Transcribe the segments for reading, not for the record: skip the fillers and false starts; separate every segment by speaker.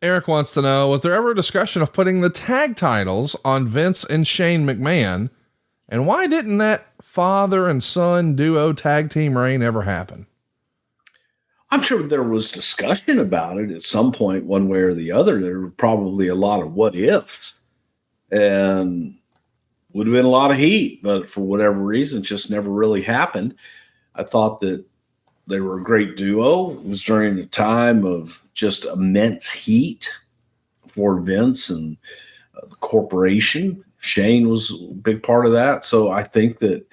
Speaker 1: Eric wants to know, was there ever a discussion of putting the tag titles on Vince and Shane McMahon? And why didn't that father and son duo tag team reign ever happen?
Speaker 2: I'm sure there was discussion about it at some point, one way or the other. There were probably a lot of what ifs and would have been a lot of heat, but for whatever reason, just never really happened. I thought that they were a great duo. It was during a time of just immense heat for Vince and the corporation. Shane was a big part of that. So I think that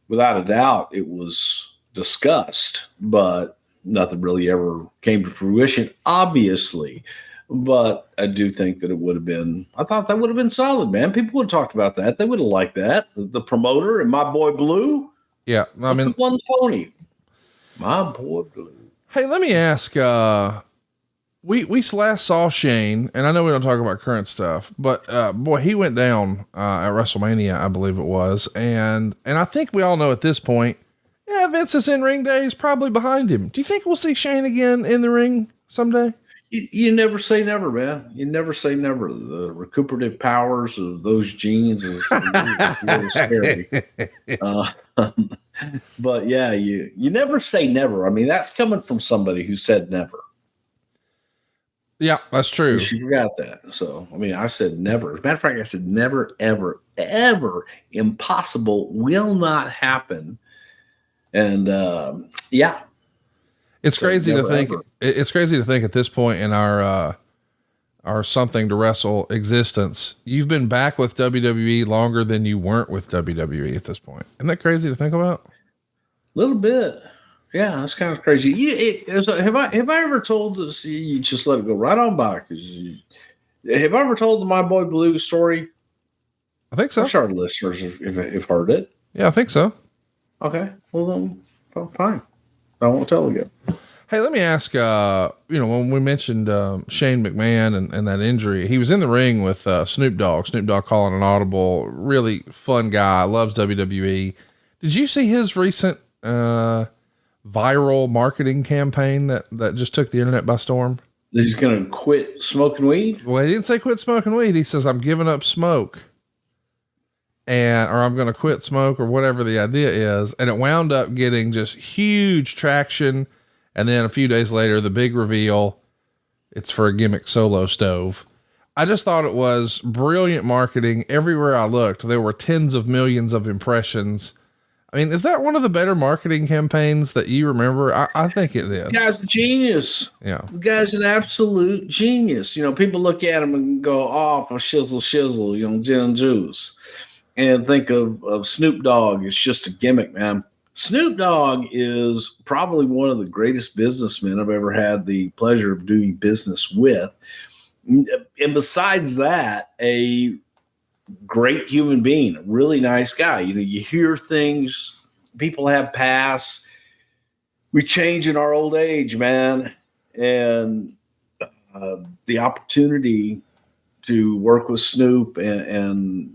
Speaker 2: without a doubt, it was discussed, but nothing really ever came to fruition, obviously. But I do think that it would have been, I thought that would have been solid, man. People would have talked about that. They would have liked that. The promoter and my boy Blue.
Speaker 1: Yeah. I mean,
Speaker 2: won the pony. My boy Blue.
Speaker 1: Hey, let me ask, we last saw Shane, and I know we don't talk about current stuff, but, boy, he went down, at WrestleMania, I believe it was. And I think we all know at this point, yeah, Vince's in-ring days probably behind him. Do you think we'll see Shane again in the ring someday?
Speaker 2: You never say never, man. You never say never. The recuperative powers of those genes is a little scary. But yeah, you never say never. I mean, that's coming from somebody who said never.
Speaker 1: Yeah, that's true.
Speaker 2: She forgot that. So, I mean, I said never. As a matter of fact, I said never, ever, ever. Impossible. Will not happen. And yeah.
Speaker 1: It's crazy to think. It's crazy to think at this point in our something to wrestle existence, you've been back with WWE longer than you weren't with WWE at this point. Isn't that crazy to think about?
Speaker 2: A little bit. Yeah, that's kind of crazy. Have I ever told this? You just let it go right on by. Have I ever told the My Boy Blue story?
Speaker 1: I think so.
Speaker 2: I'm sure our listeners have heard it.
Speaker 1: Yeah, I think so.
Speaker 2: Okay. Well, then, fine. I won't tell again.
Speaker 1: Hey, let me ask, when we mentioned Shane McMahon and that injury, he was in the ring with Snoop Dogg calling an audible, really fun guy, loves WWE. Did you see his recent viral marketing campaign that just took the internet by storm?
Speaker 2: He's going to quit smoking weed?
Speaker 1: Well, he didn't say quit smoking weed. He says, I'm giving up smoke. Or I'm going to quit smoke or whatever the idea is. And it wound up getting just huge traction. And then a few days later, the big reveal, it's for a gimmick solo stove. I just thought it was brilliant marketing. Everywhere I looked, there were tens of millions of impressions. I mean, is that one of the better marketing campaigns that you remember? I think it is.
Speaker 2: The guy's a genius.
Speaker 1: Yeah.
Speaker 2: The guy's an absolute genius. People look at him and go, oh, for shizzle, gin and juice. And think of Snoop Dogg. It's just a gimmick, man. Snoop Dogg is probably one of the greatest businessmen I've ever had the pleasure of doing business with. And besides that, a great human being, a really nice guy. You hear things, people have passed. We change in our old age, man. And the opportunity to work with Snoop and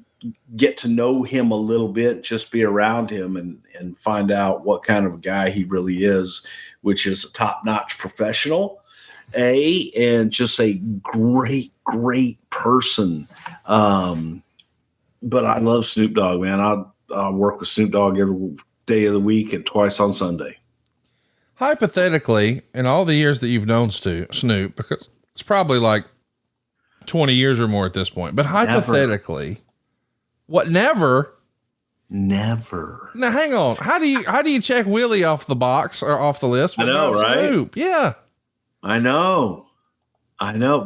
Speaker 2: get to know him a little bit, just be around him and find out what kind of a guy he really is, which is a top-notch professional, and just a great, great person. But I love Snoop Dogg, man. I work with Snoop Dogg every day of the week and twice on Sunday.
Speaker 1: Hypothetically, in all the years that you've known Snoop, because it's probably like 20 years or more at this point, but hypothetically, never. Now, hang on. How do you check Willie off the box or off the list?
Speaker 2: I know, right?
Speaker 1: Snoop? Yeah.
Speaker 2: I know,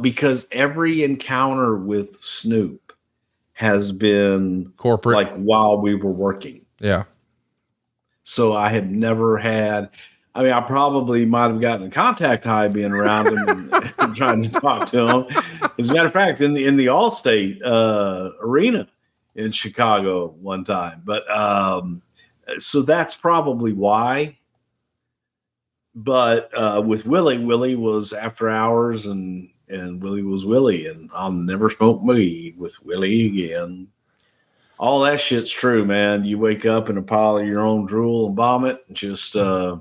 Speaker 2: because every encounter with Snoop has been
Speaker 1: corporate, like
Speaker 2: while we were working.
Speaker 1: Yeah.
Speaker 2: So I have never had, I probably might've gotten a contact high being around him and trying to talk to him. As a matter of fact, in the Allstate arena in Chicago one time, but so that's probably why. But with Willie was after hours, and Willie was Willie, and I'll never smoke weed with Willie again. All that shit's true, man. You wake up in a pile of your own drool and vomit. Just I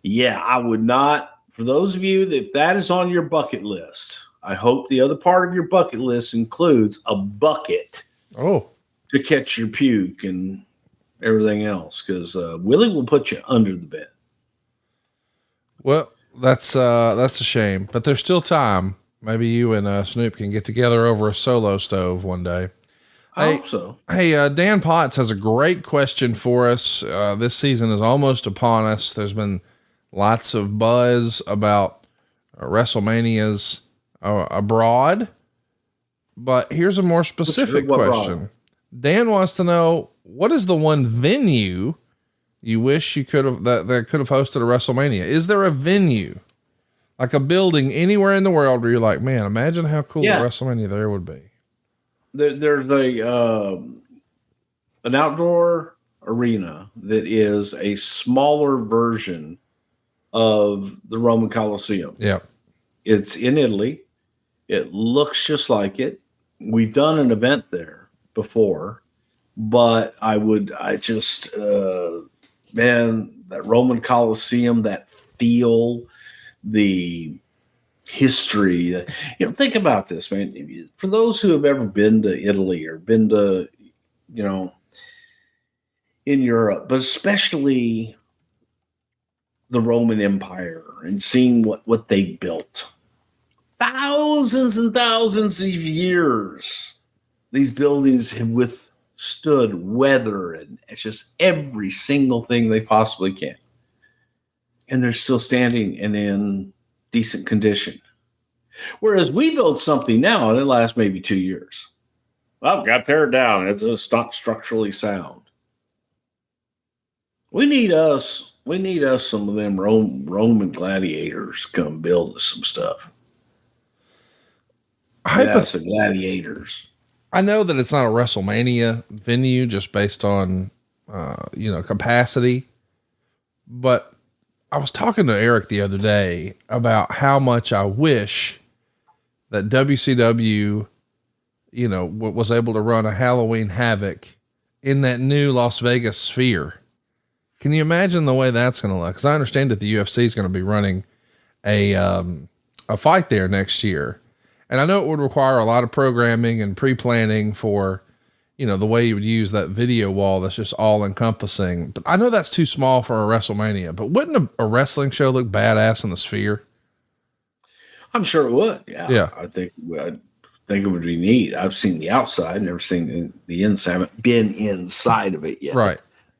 Speaker 2: would not for those of you if that is on your bucket list, I hope the other part of your bucket list includes a bucket.
Speaker 1: Oh,
Speaker 2: to catch your puke and everything else, because Willie will put you under the bed.
Speaker 1: Well, that's a shame, but there's still time. Maybe you and Snoop can get together over a solo stove one day.
Speaker 2: I hope so.
Speaker 1: Hey, Dan Potts has a great question for us. This season is almost upon us. There's been lots of buzz about WrestleManias abroad, but here's a more specific question. Abroad? Dan wants to know, what is the one venue you wish you could have that could have hosted a WrestleMania? Is there a venue, like a building anywhere in the world where you're like, man, imagine how cool a WrestleMania there would be?
Speaker 2: There's an outdoor arena that is a smaller version of the Roman Coliseum.
Speaker 1: Yeah.
Speaker 2: It's in Italy. It looks just like it. We've done an event there before, but man, that Roman Coliseum, that feel, the history, think about this, man. For those who have ever been to Italy or been to, in Europe, but especially the Roman Empire and seeing what they built, thousands and thousands of years, these buildings have withstood weather and it's just every single thing they possibly can. And they're still standing and in decent condition. Whereas we build something now and it lasts maybe 2 years. Well, got teared down. It's not structurally sound. We need us some of them Roman gladiators to come build us some stuff. That's the gladiators.
Speaker 1: I know that it's not a WrestleMania venue just based on, capacity, but I was talking to Eric the other day about how much I wish that WCW, was able to run a Halloween Havoc in that new Las Vegas Sphere. Can you imagine the way that's going to look? Cause I understand that the UFC is going to be running a fight there next year. And I know it would require a lot of programming and pre-planning for, the way you would use that video wall that's just all encompassing. But I know that's too small for a WrestleMania, but wouldn't a wrestling show look badass in the Sphere?
Speaker 2: I'm sure it would. Yeah. I think it would be neat. I've seen the outside, never seen the inside. I haven't been inside of it yet.
Speaker 1: Right.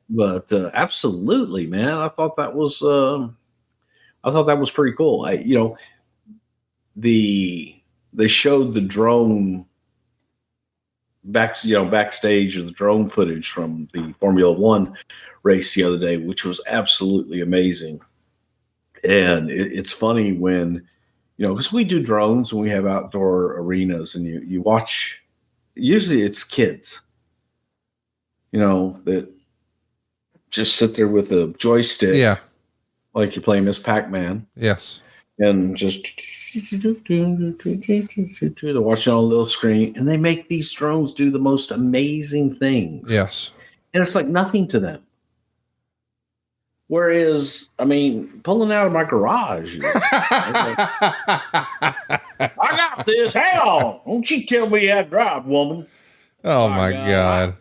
Speaker 2: But absolutely, man. I thought that was pretty cool. They showed the drone backstage of the drone footage from the Formula One race the other day, which was absolutely amazing. And it's funny when, because we do drones and we have outdoor arenas and you watch, usually it's kids, that just sit there with a joystick.
Speaker 1: Yeah.
Speaker 2: Like you're playing Miss Pac-Man.
Speaker 1: Yes.
Speaker 2: And just they're watching on a little screen and they make these drones do the most amazing things.
Speaker 1: Yes.
Speaker 2: And it's like nothing to them. Whereas, pulling out of my garage, I got this. Hell, don't you tell me how to drive, woman.
Speaker 1: Oh my God.